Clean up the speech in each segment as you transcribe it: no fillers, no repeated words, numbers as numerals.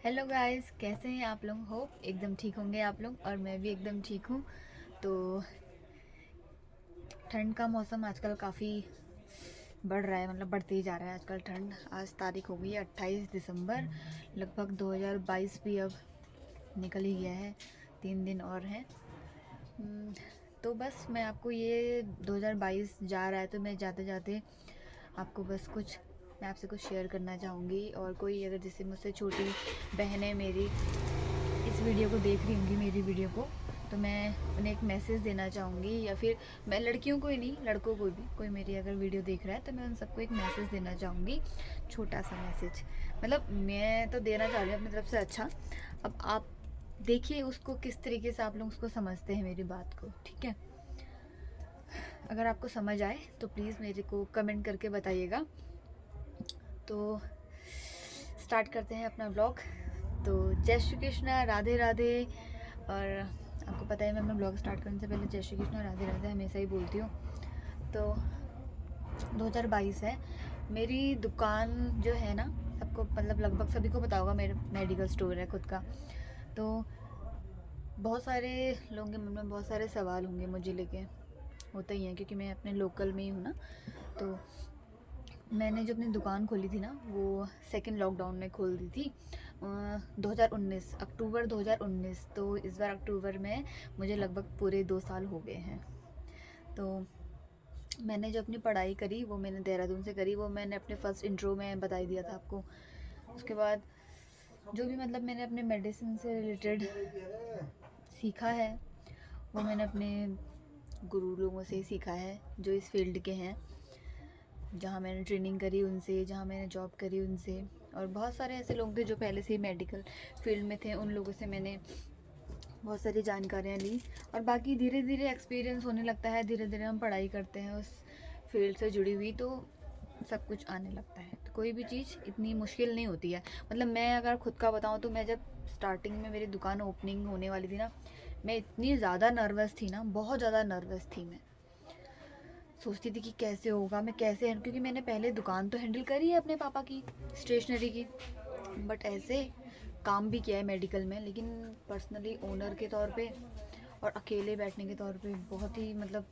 Hello guys, कैसे हैं आप लोग। होप एकदम ठीक होंगे आप लोग, और मैं भी एकदम ठीक हूँ। तो ठंड का मौसम आजकल काफ़ी बढ़ रहा है, मतलब बढ़ते ही जा रहा है आजकल ठंड। आज तारीख हो गई है 28 दिसंबर। लगभग 2022 भी अब निकल ही गया है, 3 दिन और हैं। हम्म, तो बस मैं आपको ये 2022 जा रहा है तो मैं जाते जाते आपको बस कुछ मैं आपसे कुछ शेयर करना चाहूँगी। और कोई अगर जैसे मुझसे छोटी बहन है मेरी, इस वीडियो को देख रही होंगी मेरी वीडियो को, तो मैं उन्हें एक मैसेज देना चाहूँगी। या फिर मैं लड़कियों को ही नहीं, लड़कों को भी, कोई मेरी अगर वीडियो देख रहा है तो मैं उन सबको एक मैसेज देना चाहूँगी। छोटा सा मैसेज, मतलब मैं तो देना चाह रही हूँ अपनी तरफ से। अच्छा, अब आप देखिए उसको किस तरीके से आप लोग उसको समझते हैं मेरी बात को, ठीक है। अगर आपको समझ आए तो प्लीज़ मेरे को कमेंट करके बताइएगा। तो स्टार्ट करते हैं अपना ब्लॉग। तो जय श्री कृष्णा, राधे राधे। और आपको पता है मैं अपना ब्लॉग स्टार्ट करने से पहले जय श्री कृष्णा राधे राधे हमेशा ही बोलती हूँ। तो 2022 है, मेरी दुकान जो है ना, सबको मतलब लगभग सभी को पता होगा, मेरा मेडिकल स्टोर है खुद का। तो बहुत सारे लोगों के मन में बहुत सारे सवाल होंगे मुझे लेके, होता ही है क्योंकि मैं अपने लोकल में ही हूँ ना। तो मैंने जो अपनी दुकान खोली थी ना, वो सेकंड लॉकडाउन में खोल दी थी, 2019 अक्टूबर 2019। तो इस बार अक्टूबर में मुझे लगभग पूरे 2 साल हो गए हैं। तो मैंने जो अपनी पढ़ाई करी वो मैंने देहरादून से करी, वो मैंने अपने फर्स्ट इंट्रो में बता ही दिया था आपको। उसके बाद जो भी मतलब मैंने अपने मेडिसिन से रिलेटेड सीखा है वो मैंने अपने गुरु लोगों से ही सीखा है जो इस फील्ड के हैं, जहाँ मैंने ट्रेनिंग करी उनसे, जहाँ मैंने जॉब करी उनसे। और बहुत सारे ऐसे लोग थे जो पहले से ही मेडिकल फील्ड में थे, उन लोगों से मैंने बहुत सारी जानकारियाँ ली। और बाकी धीरे धीरे एक्सपीरियंस होने लगता है, धीरे धीरे हम पढ़ाई करते हैं उस फील्ड से जुड़ी हुई, तो सब कुछ आने लगता है। तो कोई भी चीज़ इतनी मुश्किल नहीं होती है। मतलब मैं अगर खुद का बताऊँ तो मैं जब स्टार्टिंग में मेरी दुकान ओपनिंग होने वाली थी ना, मैं इतनी ज़्यादा नर्वस थी ना, बहुत ज़्यादा नर्वस थी। मैं सोचती थी कि कैसे होगा, मैं कैसे, क्योंकि मैंने पहले दुकान तो हैंडल करी है अपने पापा की, स्टेशनरी की, बट ऐसे काम भी किया है मेडिकल में, लेकिन पर्सनली ओनर के तौर पे और अकेले बैठने के तौर पे बहुत ही मतलब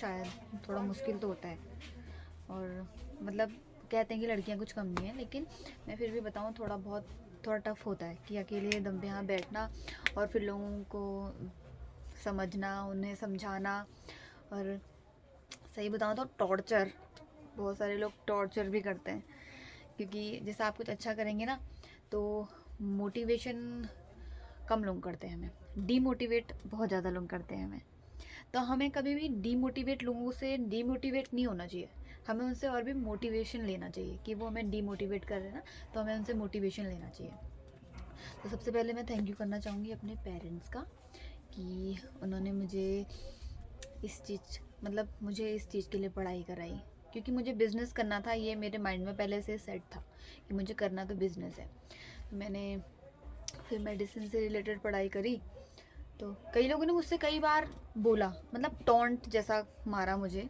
शायद थोड़ा मुश्किल तो होता है। और मतलब कहते हैं कि लड़कियां कुछ कम नहीं है, लेकिन मैं फिर भी बताऊं थोड़ा बहुत थोड़ा टफ होता है कि अकेले दम पे यहाँ बैठना और फिर लोगों को समझना, उन्हें समझाना। और सही बताऊँ तो टॉर्चर, बहुत सारे लोग टॉर्चर भी करते हैं, क्योंकि जैसे आप कुछ अच्छा करेंगे ना तो मोटिवेशन कम लोग करते हैं हमें, डीमोटिवेट बहुत ज़्यादा लोग करते हैं हमें। तो हमें कभी भी डीमोटिवेट लोगों से डीमोटिवेट नहीं होना चाहिए, हमें उनसे और भी मोटिवेशन लेना चाहिए। कि वो हमें डीमोटिवेट कर रहे हैं ना, तो हमें उनसे मोटिवेशन लेना चाहिए। तो सबसे पहले मैं थैंक यू करना चाहूँगी अपने पेरेंट्स का, कि उन्होंने मुझे इस चीज़ मतलब मुझे इस चीज़ के लिए पढ़ाई कराई, क्योंकि मुझे बिज़नेस करना था, ये मेरे माइंड में पहले से सेट था कि मुझे करना तो बिज़नेस है। तो मैंने फिर मेडिसिन से रिलेटेड पढ़ाई करी। तो कई लोगों ने मुझसे कई बार बोला, मतलब टॉन्ट जैसा मारा मुझे,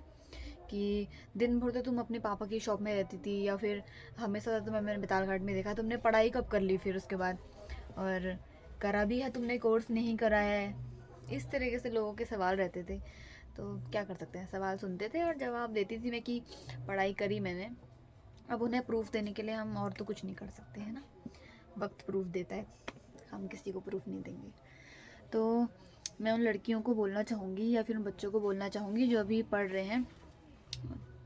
कि दिन भर तो तुम अपने पापा की शॉप में रहती थी, या फिर हमेशा तो तुम्हें मैंने बेतालघाट में देखा, तुमने पढ़ाई कब कर ली फिर उसके बाद, और करा भी है तुमने कोर्स नहीं करा है। इस तरीके से लोगों के सवाल रहते थे। तो क्या कर सकते हैं, सवाल सुनते थे और जवाब देती थी मैं कि पढ़ाई करी मैंने। अब उन्हें प्रूफ देने के लिए हम और तो कुछ नहीं कर सकते हैं ना, वक्त प्रूफ देता है, हम किसी को प्रूफ नहीं देंगे। तो मैं उन लड़कियों को बोलना चाहूँगी या फिर उन बच्चों को बोलना चाहूँगी जो अभी पढ़ रहे हैं,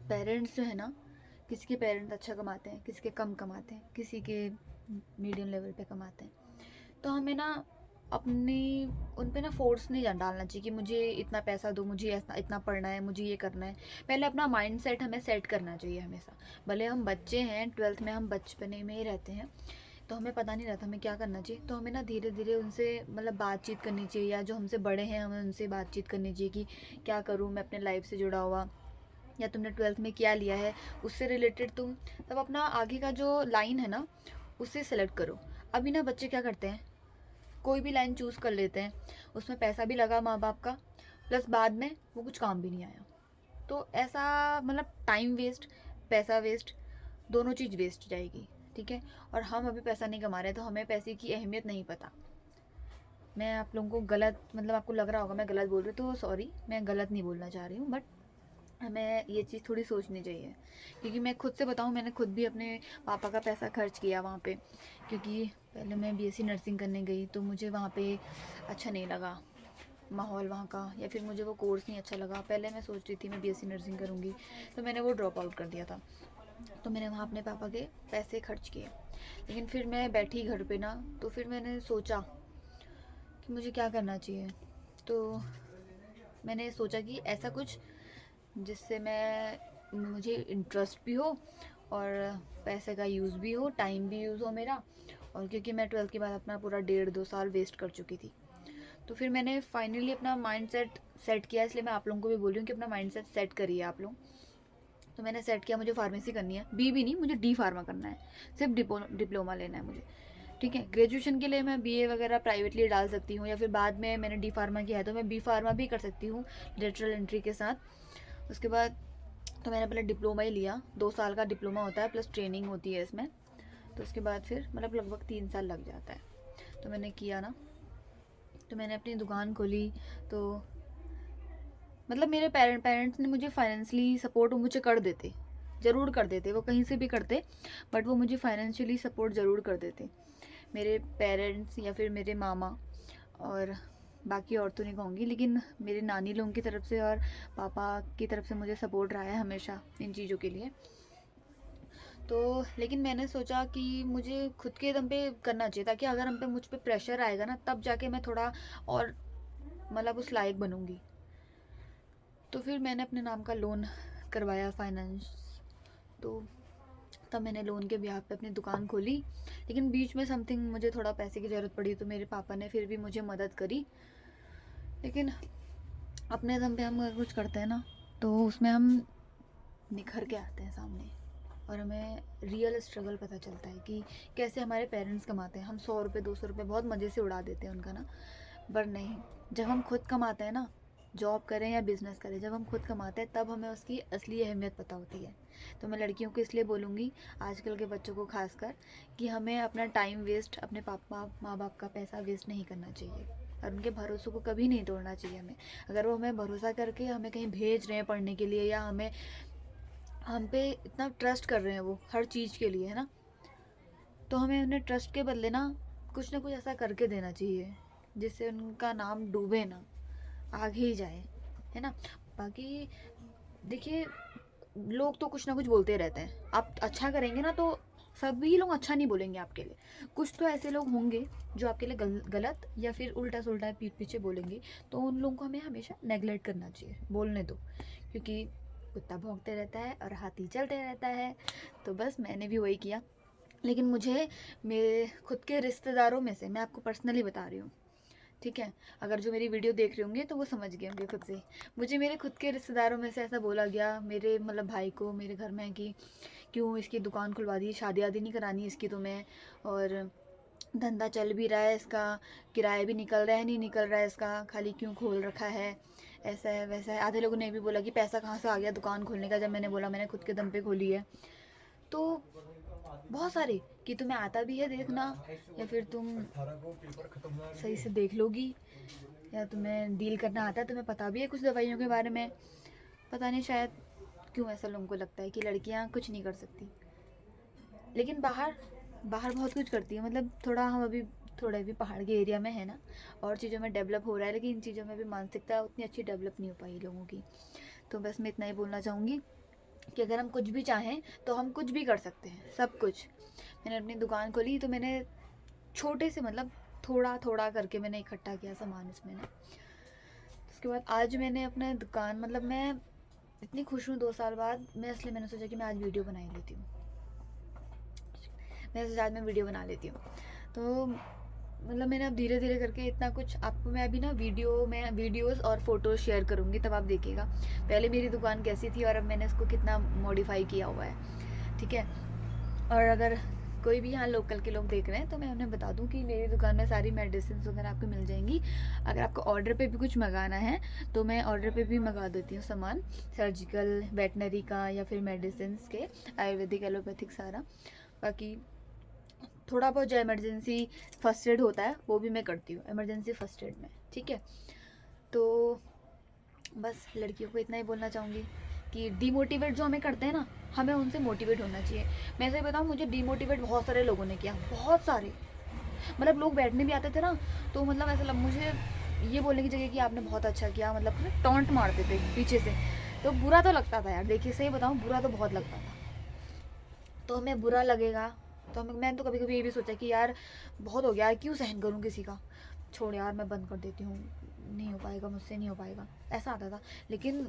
पेरेंट्स जो है ना, किसी के पेरेंट्स अच्छा कमाते हैं, किसी के कम कमाते हैं, किसी के मीडियम लेवल पे कमाते हैं। तो हमें ना अपनी उन पे ना फोर्स नहीं डालना चाहिए कि मुझे इतना पैसा दो, मुझे ऐसा इतना पढ़ना है, मुझे ये करना है। पहले अपना माइंड सेट हमें सेट करना चाहिए हमेशा। भले हम बच्चे हैं, ट्वेल्थ में हम बचपने में ही रहते हैं, तो हमें पता नहीं रहता हमें क्या करना चाहिए। तो हमें ना धीरे धीरे उनसे मतलब बातचीत करनी चाहिए, या जो हमसे बड़े हैं हमें उनसे बातचीत करनी चाहिए कि क्या करूँ मैं अपने लाइफ से जुड़ा हुआ, या तुमने ट्वेल्थ में क्या लिया है उससे रिलेटेड तुम तब अपना आगे का जो लाइन है ना उससे सेलेक्ट करो। अभी ना बच्चे क्या करते हैं, कोई भी लाइन चूज़ कर लेते हैं, उसमें पैसा भी लगा माँ बाप का, प्लस बाद में वो कुछ काम भी नहीं आया। तो ऐसा मतलब टाइम वेस्ट, पैसा वेस्ट, दोनों चीज़ वेस्ट जाएगी। ठीक है। और हम अभी पैसा नहीं कमा रहे तो हमें पैसे की अहमियत नहीं पता। मैं आप लोगों को गलत, मतलब आपको लग रहा होगा मैं गलत बोल रही हूँ, तो सॉरी, मैं गलत नहीं बोलना चाह रही हूँ, बट हमें ये चीज़ थोड़ी सोचनी चाहिए। क्योंकि मैं खुद से बताऊँ, मैंने खुद भी अपने पापा का पैसा खर्च किया वहाँ पे। क्योंकि पहले मैं बीएससी नर्सिंग करने गई तो मुझे वहाँ पे अच्छा नहीं लगा माहौल वहाँ का, या फिर मुझे वो कोर्स नहीं अच्छा लगा। पहले मैं सोच रही थी मैं बीएससी नर्सिंग करूँगी, तो मैंने वो ड्रॉप आउट कर दिया था। तो मैंने वहाँ अपने पापा के पैसे खर्च किए। लेकिन फिर मैं बैठी घर पे ना, तो फिर मैंने सोचा कि मुझे क्या करना चाहिए। तो मैंने सोचा कि ऐसा कुछ जिससे मुझे इंटरेस्ट भी हो और पैसे का यूज़ भी हो, टाइम भी यूज़ हो मेरा। और क्योंकि मैं 12th के बाद अपना पूरा 1.5-2 साल वेस्ट कर चुकी थी, तो फिर मैंने फाइनली अपना माइंड सेट किया। इसलिए मैं आप लोगों को भी बोल रही हूँ कि अपना माइंड सेट करिए आप लोग। तो मैंने सेट किया मुझे फार्मेसी करनी है, बी भी नहीं, मुझे डी फार्मा करना है, सिर्फ डिप्लोमा लेना है मुझे। ठीक है, ग्रेजुएशन के लिए मैं बीए वगैरह प्राइवेटली डाल सकती हूँ, या फिर बाद में मैंने डी फार्मा किया है तो मैं बी फार्मा भी कर सकती हूँ लेटरल एंट्री के साथ। उसके बाद तो मैंने पहले डिप्लोमा ही लिया, 2 साल का डिप्लोमा होता है प्लस ट्रेनिंग होती है इसमें। तो उसके बाद फिर मतलब लगभग 3 साल लग जाता है। तो मैंने किया ना, तो मैंने अपनी दुकान खोली। तो मतलब मेरे पेरेंट्स ने मुझे फाइनेंशियली सपोर्ट मुझे कर देते, ज़रूर कर देते, वो कहीं से भी करते, बट वो मुझे फाइनेंशियली सपोर्ट ज़रूर कर देते मेरे पेरेंट्स, या फिर मेरे मामा। और बाकी और तो नहीं कहूँगी, लेकिन मेरे नानी लोगों की तरफ से और पापा की तरफ से मुझे सपोर्ट रहा है हमेशा इन चीज़ों के लिए। तो लेकिन मैंने सोचा कि मुझे खुद के दम पे करना चाहिए, ताकि अगर हम पे मुझ पे प्रेशर आएगा ना, तब जाके मैं थोड़ा और मतलब उस लायक बनूँगी। तो फिर मैंने अपने नाम का लोन करवाया फाइनेंस। तो तब मैंने लोन के ब्याह पे अपनी दुकान खोली। लेकिन बीच में समथिंग मुझे थोड़ा पैसे की ज़रूरत पड़ी, तो मेरे पापा ने फिर भी मुझे मदद करी। लेकिन अपने दम पे हम अगर कुछ करते हैं ना, तो उसमें हम निखर के आते हैं सामने, और हमें रियल स्ट्रगल पता चलता है कि कैसे हमारे पेरेंट्स कमाते हैं। हम 100 रुपये 200 रुपये बहुत मज़े से उड़ा देते हैं उनका ना, पर नहीं, जब हम खुद कमाते हैं ना, जॉब करें या बिज़नेस करें, जब हम खुद कमाते हैं तब हमें उसकी असली अहमियत पता होती है। तो मैं लड़कियों को इसलिए बोलूँगी, आजकल के बच्चों को खासकर, कि हमें अपना टाइम वेस्ट, अपने पापा माँ बाप का पैसा वेस्ट नहीं करना चाहिए, और उनके भरोसों को कभी नहीं तोड़ना चाहिए हमें। अगर वो हमें भरोसा करके हमें कहीं भेज रहे हैं पढ़ने के लिए, या हमें हम पे इतना ट्रस्ट कर रहे हैं वो हर चीज़ के लिए, है ना, तो हमें उन्हें ट्रस्ट के बदले ना कुछ ऐसा करके देना चाहिए जिससे उनका नाम डूबे ना, आगे ही जाए, है ना। बाकी देखिए, लोग तो कुछ ना कुछ बोलते रहते हैं। आप अच्छा करेंगे ना तो सभी लोग अच्छा नहीं बोलेंगे आपके लिए। कुछ तो ऐसे लोग होंगे जो आपके लिए गलत या फिर उल्टा सुल्टा पीठ पीछे बोलेंगे, तो उन लोगों को हमें हमेशा नेगलेक्ट करना चाहिए, बोलने दो। क्योंकि कुत्ता भौंकते रहता है और हाथी चलते रहता है। तो बस मैंने भी वही किया। लेकिन मुझे मेरे खुद के रिश्तेदारों में से, मैं आपको पर्सनली बता रही हूँ, ठीक है, अगर जो मेरी वीडियो देख रहे होंगे तो वो समझ गए होंगे खुद से, मुझे मेरे खुद के रिश्तेदारों में से ऐसा बोला गया, मेरे मतलब भाई को मेरे घर में, कि क्यों इसकी दुकान खुलवा दी, शादी आदि नहीं करानी इसकी तुम्हें, और धंधा चल भी रहा है इसका, किराया भी निकल रहा है, नहीं निकल रहा है इसका, खाली क्यों खोल रखा है, ऐसा है वैसा है। आधे लोगों ने भी बोला कि पैसा कहाँ से आ गया दुकान खोलने का, जब मैंने बोला मैंने खुद के दम पे खोली है। तो बहुत सारे कि तुम्हें आता भी है देखना, या फिर तुम सही से देख लोगी, या तुम्हें डील करना आता है, तुम्हें पता भी है कुछ दवाइयों के बारे में। पता नहीं शायद क्यों ऐसा लोगों को लगता है कि लड़कियां कुछ नहीं कर सकती, लेकिन बाहर बाहर बहुत कुछ करती है। मतलब थोड़ा हम अभी थोड़ा भी पहाड़ के एरिया में है ना, और चीज़ों में डेवलप हो रहा है, लेकिन इन चीज़ों में भी मानसिकता उतनी अच्छी डेवलप नहीं हो पाई लोगों की। तो बस मैं इतना ही बोलना चाहूँगी कि अगर हम कुछ भी चाहें तो हम कुछ भी कर सकते हैं, सब कुछ। मैंने अपनी दुकान खोली तो मैंने छोटे से, मतलब थोड़ा थोड़ा करके मैंने इकट्ठा किया सामान इसमें ना। उसके बाद आज मैंने अपना दुकान, मतलब मैं इतनी खुश हूँ 2 साल बाद, मैं इसलिए मैंने सोचा कि मैं आज वीडियो बना ही लेती हूँ। मैं सोचा आज मैं वीडियो बना लेती हूँ। तो मतलब मैंने अब धीरे धीरे करके इतना कुछ आपको, मैं अभी ना वीडियोस और फोटोज़ शेयर करूँगी, तब आप देखिएगा पहले मेरी दुकान कैसी थी और अब मैंने इसको कितना मॉडिफाई किया हुआ है, ठीक है। और अगर कोई भी यहाँ लोकल के लोग देख रहे हैं तो मैं उन्हें बता दूं कि मेरी दुकान में सारी मेडिसिन वगैरह आपको मिल जाएंगी। अगर आपको ऑर्डर पे भी कुछ मंगाना है तो मैं ऑर्डर पे भी मंगा देती हूँ सामान, सर्जिकल, वेटनरी का, या फिर मेडिसिन के, आयुर्वेदिक, एलोपैथिक, सारा। बाकी थोड़ा बहुत जो इमरजेंसी फर्स्ट एड होता है वो भी मैं करती हूँ इमरजेंसी फर्स्ट एड में, ठीक है। तो बस लड़कियों को इतना ही बोलना चाहूँगी कि डीमोटिवेट जो हमें करते हैं ना, हमें उनसे मोटिवेट होना चाहिए। मैं ऐसे बताऊँ, मुझे डीमोटिवेट बहुत सारे लोगों ने किया, बहुत सारे। मतलब लोग बैठने भी आते थे ना, तो मतलब ऐसा मुझे ये बोलने की जगह कि आपने बहुत अच्छा किया, मतलब टॉन्ट मारते थे पीछे से, तो बुरा तो लगता था यार। देखिए सही बताऊँ, बुरा तो बहुत लगता था। तो हमें बुरा लगेगा तो मैंने तो कभी कभी ये भी सोचा कि यार बहुत हो गया यार, क्यों सहन करूँ किसी का, छोड़ यार मैं बंद कर देती हूँ, नहीं हो पाएगा मुझसे, नहीं हो पाएगा, ऐसा आता था। लेकिन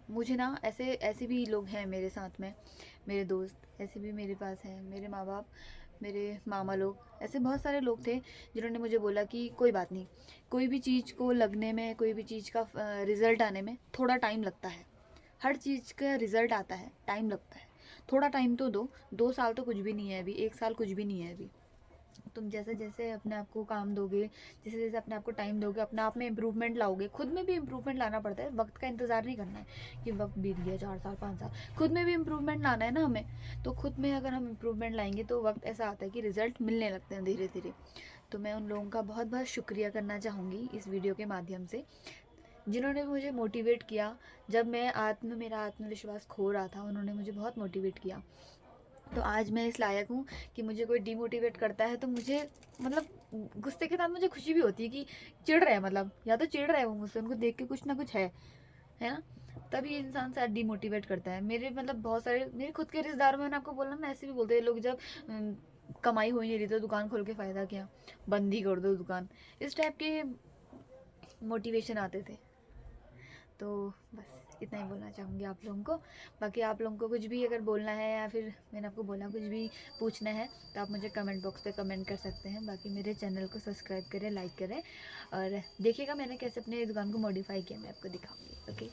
मुझे ना ऐसे भी लोग हैं मेरे साथ में, मेरे दोस्त ऐसे भी मेरे पास हैं, मेरे माँ बाप, मेरे मामा लोग, ऐसे बहुत सारे लोग थे जिन्होंने मुझे बोला कि कोई बात नहीं, कोई भी चीज़ को लगने में, कोई भी चीज़ का रिज़ल्ट आने में थोड़ा टाइम लगता है। हर चीज़ का रिज़ल्ट आता है, टाइम लगता है, थोड़ा टाइम तो दो। 2 साल तो कुछ भी नहीं है अभी, 1 साल कुछ भी नहीं है अभी। तुम जैसे जैसे अपने आप को काम दोगे, जैसे जैसे अपने आप को टाइम दोगे, अपने आप में इम्प्रूवमेंट लाओगे। खुद में भी इम्प्रूवमेंट लाना पड़ता है, वक्त का इंतज़ार नहीं करना है कि वक्त बीत गया 4 साल 5 साल, खुद में भी इम्प्रूवमेंट लाना है ना हमें। तो खुद में अगर हम इम्प्रूवमेंट लाएंगे तो वक्त ऐसा आता है कि रिजल्ट मिलने लगते हैं धीरे धीरे। तो मैं उन लोगों का बहुत बहुत शुक्रिया करना चाहूँगी इस वीडियो के माध्यम से, जिन्होंने मुझे मोटिवेट किया। जब मेरा आत्मविश्वास खो रहा था, उन्होंने मुझे बहुत मोटिवेट किया। तो आज मैं इस लायक हूँ कि मुझे कोई डीमोटिवेट करता है तो मुझे मतलब गुस्से के साथ मुझे खुशी भी होती है कि चिढ़ रहे हैं, मतलब या तो चिढ़ रहे हैं वो मुझसे, उनको देख के कुछ ना कुछ है ना। तभी इंसान शायद डीमोटिवेट करता है। मेरे मतलब बहुत सारे मेरे खुद के रिश्तेदार में, मैंने आपको बोला ना, ऐसे भी बोलते हैं लोग, जब कमाई हो ही नहीं रही तो दुकान खोल के फ़ायदा क्या, बंद ही कर दो दुकान, इस टाइप के मोटिवेशन आते थे। तो बस इतना ही बोलना चाहूँगी आप लोगों को। बाकी आप लोगों को कुछ भी अगर बोलना है या फिर मैंने आपको बोला कुछ भी पूछना है तो आप मुझे कमेंट बॉक्स पे कमेंट कर सकते हैं। बाकी मेरे चैनल को सब्सक्राइब करें, लाइक करें और देखिएगा मैंने कैसे अपने दुकान को मॉडिफाई किया, मैं आपको दिखाऊँगी। ओके।